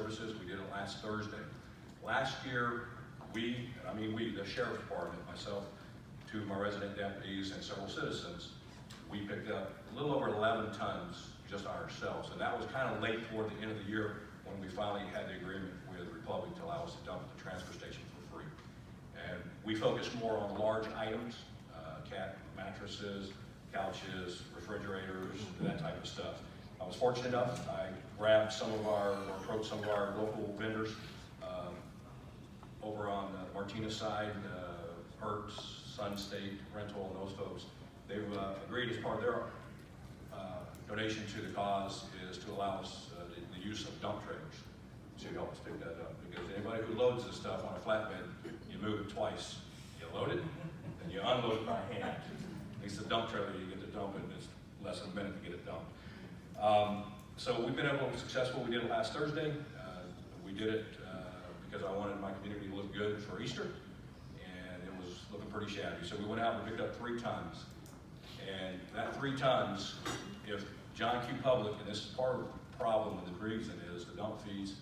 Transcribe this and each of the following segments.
services. We did it last Thursday. Last year, the sheriff's department, myself, two of my resident deputies, and several citizens, we picked up a little over 11 tons just ourselves. And that was kind of late toward the end of the year when we finally had the agreement with the Republic to allow us to dump at the transfer station for free. And we focus more on large items, cat mattresses, couches, refrigerators, that type of stuff. I was fortunate enough, I approached some of our local vendors over on the Martinez side, Hertz, Sun State Rental, and those folks. They've agreed as part of their donation to the cause is to allow us the use of dump trailers to help us pick that up. Because anybody who loads this stuff on a flatbed, you move it twice. You load it, and you unload it by hand. At least the dump trailer, you get to dump it, and it's less than a minute to get it dumped. So we've been successful. We did it last Thursday. We did it because I wanted my community to look good for Easter, and it was looking pretty shabby. So we went out and picked up 3 tons. And that 3 tons, if John Q. Public, and this is part of the problem and the reason is the dump fees,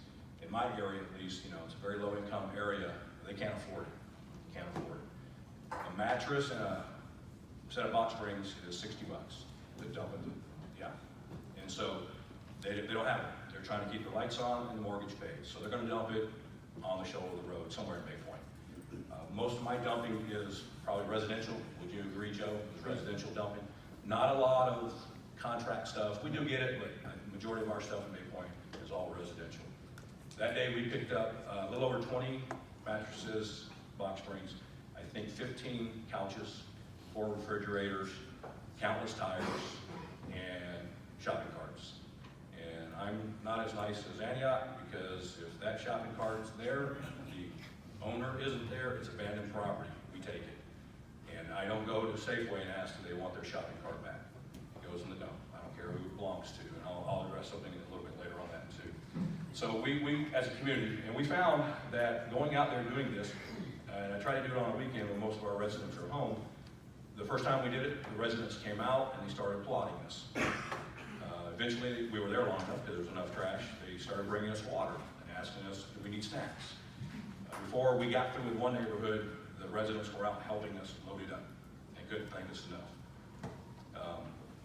in my area at least, it's a very low income area, they can't afford it. Can't afford it. A mattress and a set of box springs is $60 to dump it. Yeah. And so they don't have it. They're trying to keep the lights on and the mortgage paid. So they're going to dump it on the shoulder of the road, somewhere in Bay Point. Most of my dumping is probably residential. Would you agree, Joe? It's residential dumping. Not a lot of contract stuff. We do get it, but the majority of our stuff in Bay Point is all residential. That day we picked up a little over 20 mattresses, box springs, I think 15 couches, 4 refrigerators, countless tires, and shopping carts. And I'm not as nice as Antioch because if that shopping cart's there, the owner isn't there, it's abandoned property. We take it. And I don't go to Safeway and ask if they want their shopping cart back. It goes in the dump. I don't care who it belongs to, and I'll address something a little bit later on that too. So we as a community, and we found that going out there doing this, and I try to do it on a weekend when most of our residents are home, the first time we did it, the residents came out and they started applauding us. Eventually, we were there long enough because there was enough trash. They started bringing us water and asking us, do we need snacks? Before we got through with one neighborhood, the residents were out helping us load it up and couldn't thank us enough.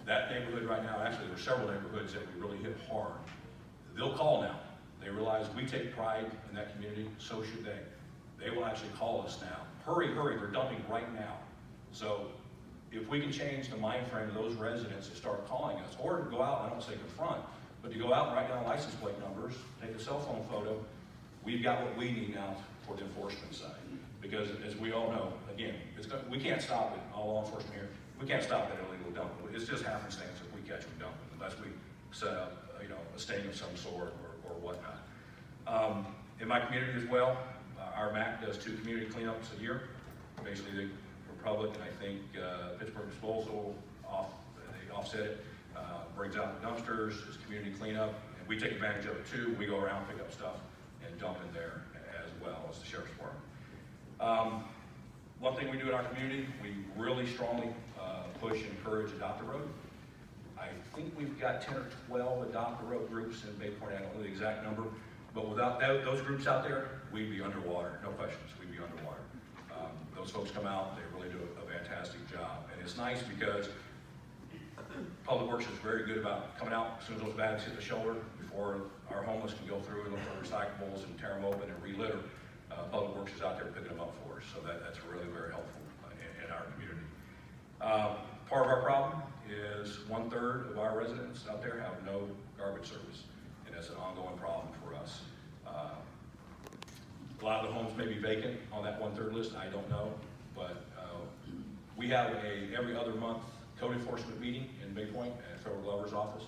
That neighborhood right now, actually there were several neighborhoods that we really hit hard. They'll call now. They realize we take pride in that community, so should they. They will actually call us now. Hurry, hurry, they're dumping right now. So if we can change the mind frame of those residents to start calling us, or to go out, I don't say confront, but to go out and write down license plate numbers, take a cell phone photo, we've got what we need now for the enforcement side. Because as we all know, again, we can't stop it, all law enforcement here, we can't stop that illegal dumping. It's just happenstance if we catch them dumping, unless we set up a sting of some sort or whatnot. In my community as well, our MAC does 2 community cleanups a year. Basically, the Republic and I think Pittsburgh Disposal they offset it, brings out the dumpsters, it's community cleanup, and we take advantage of it too. We go around, pick up stuff, and dump in there as well as the Sheriff's Department. One thing we do in our community, we really strongly push and encourage Adopt a Road. I think we've got 10 or 12 Adopt a Road groups in Bay Point. I don't know the exact number, but without those groups out there, we'd be underwater. No questions, we'd be underwater. Those folks come out, they really do a fantastic job. And it's nice because Public Works is very good about coming out as soon as those bags hit the shoulder before our homeless can go through and look for recyclables and tear them open and relitter. Public Works is out there picking them up for us, so that's really very helpful in our community. Part of our problem is 1/3 of our residents out there have no garbage service, and that's an ongoing problem for us. A lot of the homes may be vacant on that 1/3 list, I don't know, but we have a every other month code enforcement meeting in Bay Point at Federal Glover's office,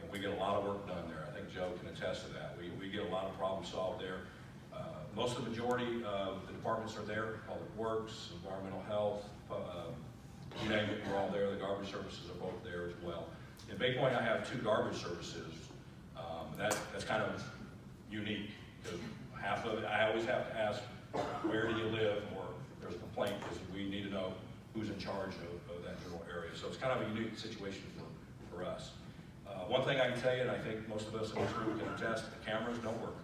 and we get a lot of work done there. I think Joe can attest to that. We get a lot of problems solved there. Most of the majority of the departments are there, Public Works, Environmental Health, you name it, we're all there. The garbage services are both there as well. In Bay Point, I have 2 garbage services. That's kind of unique because half of it, I always have to ask, where do you live, or there's a complaint because we need to know who's in charge of that general area. So it's kind of a unique situation for us. One thing I can tell you, and I think most of us in this room can attest, the cameras don't work.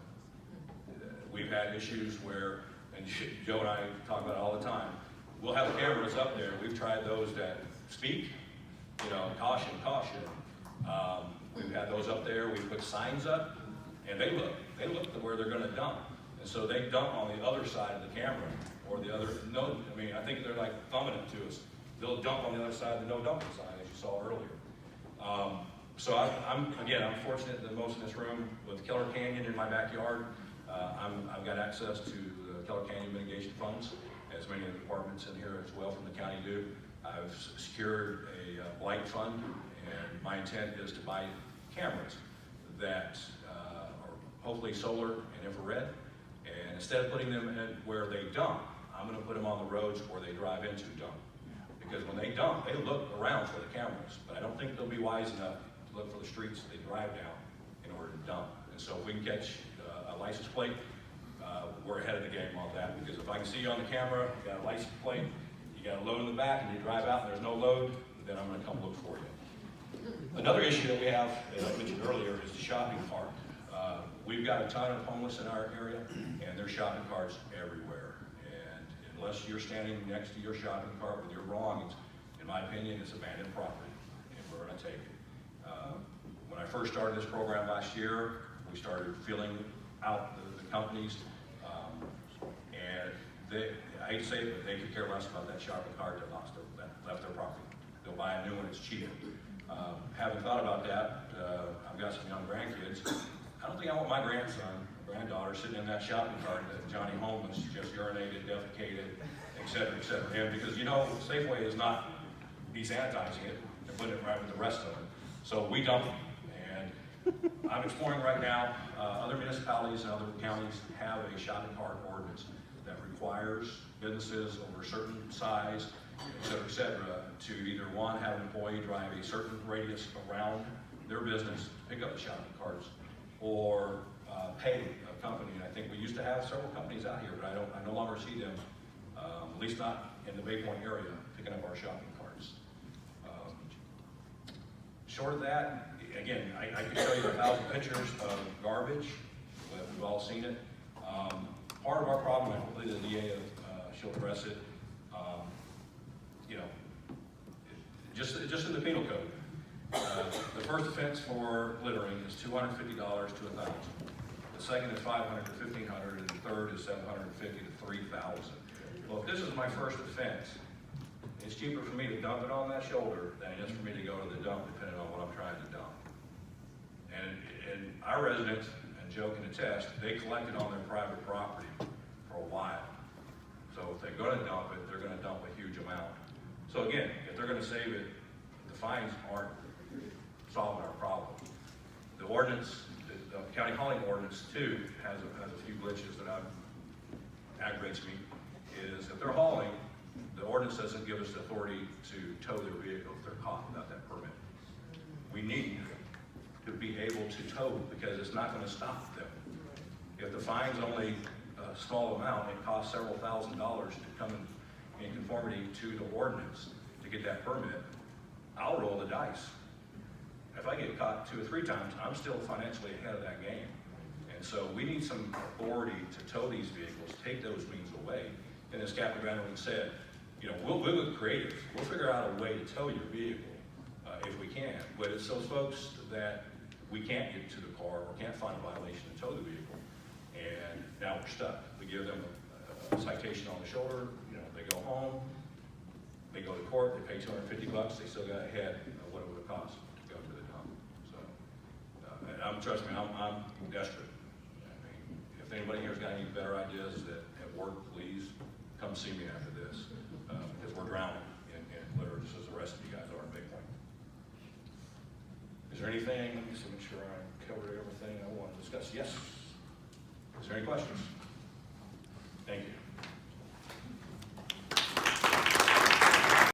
had issues where, and Joe and I talk about it all the time, we'll have cameras up there. We've tried those that speak, you know, caution, caution. We've had those up there. We put signs up, and they look to where they're going to dump. And so they dump on the other side of the camera, or the other, no, I mean, I think they're like thumbing it to us. They'll dump on the other side of the no dumping sign, as you saw earlier. So I'm fortunate that most in this room with Keller Canyon in my backyard, I've got access to the Keller Canyon mitigation funds, as many of the departments in here as well from the county do. I've secured a blight fund, and my intent is to buy cameras that are hopefully solar and infrared. And instead of putting them in where they dump, I'm going to put them on the roads where they drive into dump. Because when they dump, they look around for the cameras, but I don't think they'll be wise enough to look for the streets they drive down in order to dump. And so if we can catch a license plate, we're ahead of the game on that. Because if I can see you on the camera, you got a license plate, you got a load in the back, and you drive out and there's no load, then I'm going to come look for you. Another issue that we have, as I mentioned earlier, is the shopping cart. We've got a ton of homeless in our area, and there's shopping carts everywhere. And unless you're standing next to your shopping cart with your belongings, in my opinion, it's abandoned property, and we're going to take it. When I first started this program last year, we started filling out the companies, and I hate to say it, but they could care less about that shopping cart that left their property. They'll buy a new one, it's cheaper. Having thought about that, I've got some young grandkids. I don't think I want my granddaughter sitting in that shopping cart that Johnny Homeless just urinated, defecated, et cetera, et cetera. And because, you know, Safeway is not desanitizing it and putting it right with the rest of them. So we dump them. And I'm exploring right now, other municipalities and other counties have a shopping cart ordinance that requires businesses over a certain size, et cetera, to either one, have an employee drive a certain radius around their business to pick up the shopping carts, or pay a company. And I think we used to have several companies out here, but I no longer see them, at least not in the Bay Point area, picking up our shopping carts. Short of that, again, I could show you 1,000 pictures of garbage, but we've all seen it. Part of our problem, and hopefully the DA, she'll address it, you know, just in the penal code. The first offense for littering is $250 to $1,000. The second is $500 to $1,500, and the third is $750 to $3,000. Well, if this is my first offense, it's cheaper for me to dump it on that shoulder than it is for me to go to the dump, depending on what I'm trying to dump. And our residents, and Joe can attest, they collected on their private property for a while. So if they're going to dump it, they're going to dump a huge amount. So again, if they're going to save it, the fines aren't solving our problem. The ordinance, the county hauling ordinance too, has a few glitches that aggravates me, is if they're hauling, the ordinance doesn't give us the authority to tow their vehicle if they're caught without that permit. We need to be able to tow, because it's not going to stop them. If the fine's only a small amount, it costs several $1,000s to come in conformity to the ordinance to get that permit, I'll roll the dice. If I get caught 2 or 3 times, I'm still financially ahead of that game. And so we need some authority to tow these vehicles, take those means away. And as Captain Vanderman said, you know, we'll look creative. We'll figure out a way to tow your vehicle if we can. But it's those folks that we can't get to the car or can't find a violation to tow the vehicle, and now we're stuck. We give them a citation on the shoulder, you know, they go home, they go to court, they pay $250, they still got ahead of what it would have cost to go to the dump. So, and trust me, I'm desperate. I mean, if anybody here's got any better ideas that at work, please come see me after this, because we're drowning in litter just as the rest of you guys are in Big Point. Is there anything, let me just make sure I covered everything I want to discuss. Yes? Is there any questions? Thank you.